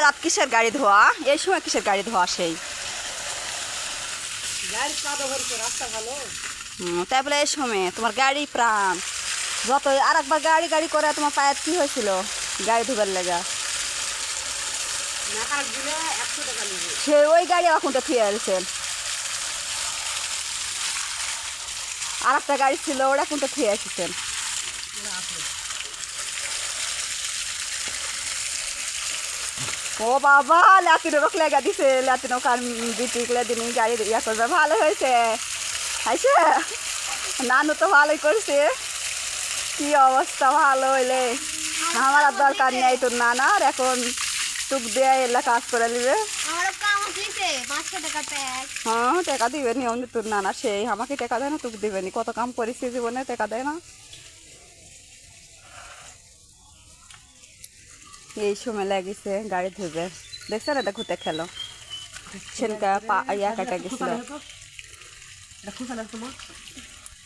রাত কিসের গাড়ি ধোয়া, এই সময় কিসের গাড়ি ধোয়া সেই তাই বলে এই সময় তোমার গাড়ি প্রাণ। যত আর একবার গাড়ি গাড়ি করে তোমার পায়ের কি হয়েছিল গাড়ি ধোবার লেগা? সে ওই গাড়ি এখন তো ফিরে আসছেন, আর একটা গাড়ি ছিল ওরা কিন্তু ফিরে এসেছেন। ও বাবা লাতিনো রোক লেগা দিছে, লাতিনো কার বিটিকলে দিন গাড়ি ইয়া করবে, ভালো হয়েছে আইছে। নানু তো ভালোই করছে, কি অবস্থা ভালো হইলে আমার আর দরকার নেই তোর নানার, এখন টুক দিয়ে এলা কাজ করে নিবে। হ্যাঁ টাকা দিবে নি তোর নানা, সেই আমাকে টাকা দেয় না, টুক দিবে নি, কত কাম করেছি জীবনে টাকা দেয় না। এই সময় লাগিছে গাড়ি ধুবে, দেখছে না ঘুরতে খেলো সেনকা ইয়া কাটা গেছিল।